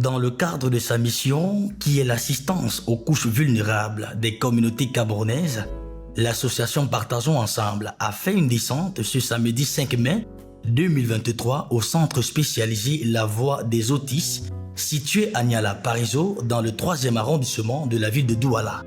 Dans le cadre de sa mission, qui est l'assistance aux couches vulnérables des communautés camerounaises, l'association Partageons Ensemble a fait une descente ce samedi 5 mai 2023 au centre spécialisé La Voix des Autistes, situé à Niala-Parizeau, dans le 3e arrondissement de la ville de Douala.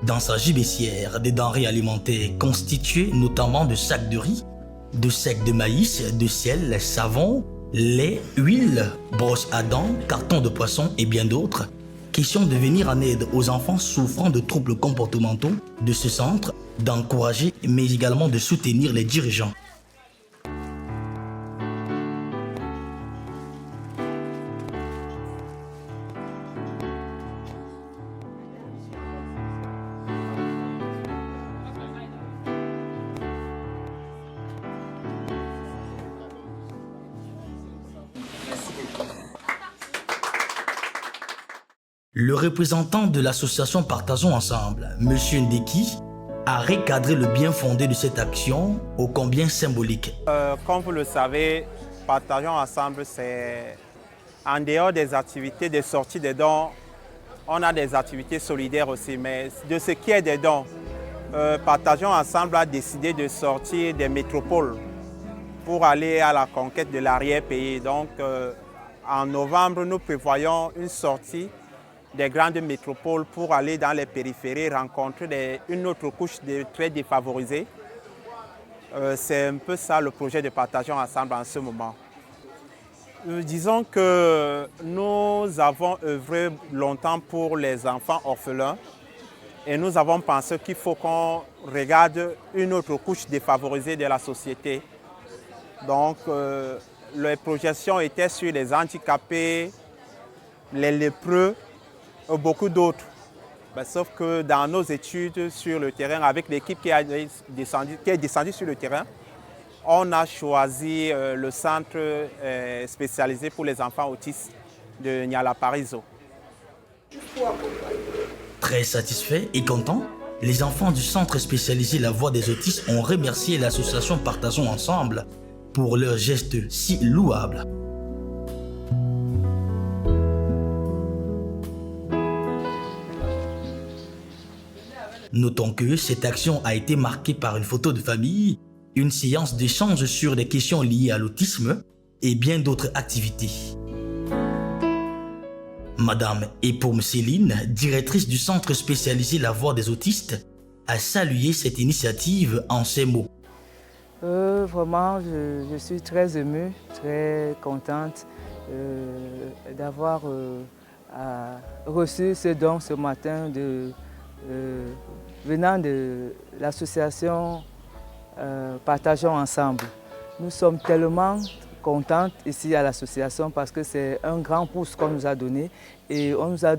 Dans sa gibecière, des denrées alimentaires constituées notamment de sacs de riz, de secs de maïs, de sel, savon, lait, huile, brosse à dents, cartons de poisson et bien d'autres. Question de venir en aide aux enfants souffrant de troubles comportementaux de ce centre, d'encourager mais également de soutenir les dirigeants. Le représentant de l'association Partageons Ensemble, M. Ndeki, a recadré le bien fondé de cette action ô combien symbolique. Comme vous le savez, Partageons Ensemble, c'est en dehors des activités de sortie des dons, on a des activités solidaires aussi, mais de ce qui est des dons, Partageons Ensemble a décidé de sortir des métropoles pour aller à la conquête de l'arrière-pays. Donc, en novembre, nous prévoyons une sortie des grandes métropoles pour aller dans les périphéries rencontrer une autre couche de très défavorisée. C'est un peu ça le projet de Partageons Ensemble en ce moment. Disons que nous avons œuvré longtemps pour les enfants orphelins et nous avons pensé qu'il faut qu'on regarde une autre couche défavorisée de la société. Donc, les projections étaient sur les handicapés, les lépreux, beaucoup d'autres. Sauf que dans nos études sur le terrain, avec l'équipe qui est descendue sur le terrain, on a choisi le centre spécialisé pour les enfants autistes de Niala-Parizeau. Très satisfaits et contents, les enfants du centre spécialisé La Voix des Autistes ont remercié l'association Partageons Ensemble pour leur geste si louable. Notons que cette action a été marquée par une photo de famille, une séance d'échange sur des questions liées à l'autisme et bien d'autres activités. Madame Epom Céline, directrice du centre spécialisé La Voix des autistes, a salué cette initiative en ces mots. Vraiment, je suis très émue, très contente d'avoir reçu ce don ce matin venant de l'association Partageons Ensemble. Nous sommes tellement contentes ici à l'association parce que c'est un grand pouce qu'on nous a donné et on nous a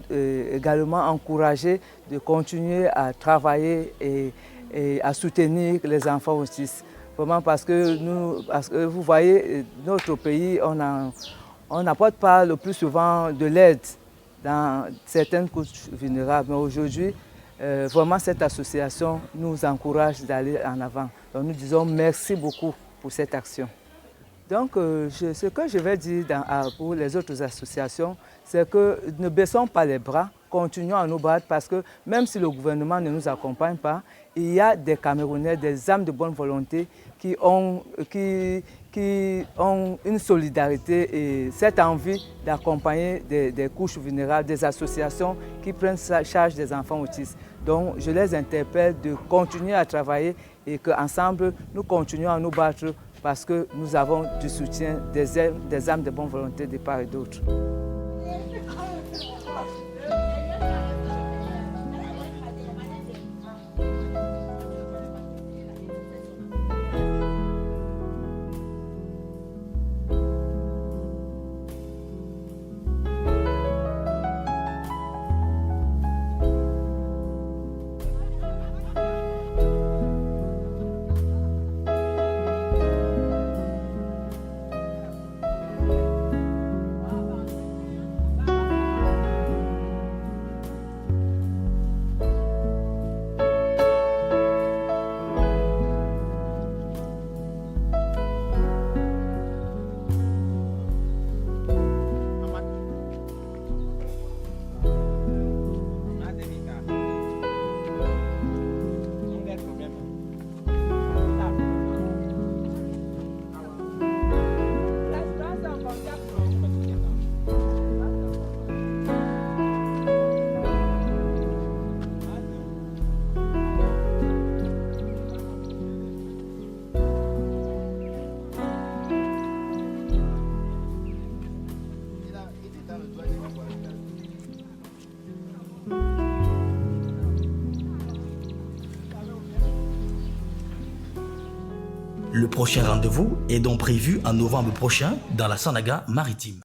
également encouragé de continuer à travailler et à soutenir les enfants autistes. Vraiment parce que vous voyez, notre pays, on n'apporte pas le plus souvent de l'aide dans certaines couches vulnérables. Mais aujourd'hui, vraiment cette association nous encourage d'aller en avant. Donc nous disons merci beaucoup pour cette action. Donc ce que je vais dire pour les autres associations, c'est que ne baissons pas les bras, continuons à nous battre parce que même si le gouvernement ne nous accompagne pas, il y a des Camerounais, des âmes de bonne volonté qui ont une solidarité et cette envie d'accompagner des couches vulnérables, des associations qui prennent charge des enfants autistes. Donc je les interpelle de continuer à travailler et qu'ensemble nous continuons à nous battre parce que nous avons du soutien des âmes de bonne volonté de part et d'autre. Le prochain rendez-vous est donc prévu en novembre prochain dans la Sanaga maritime.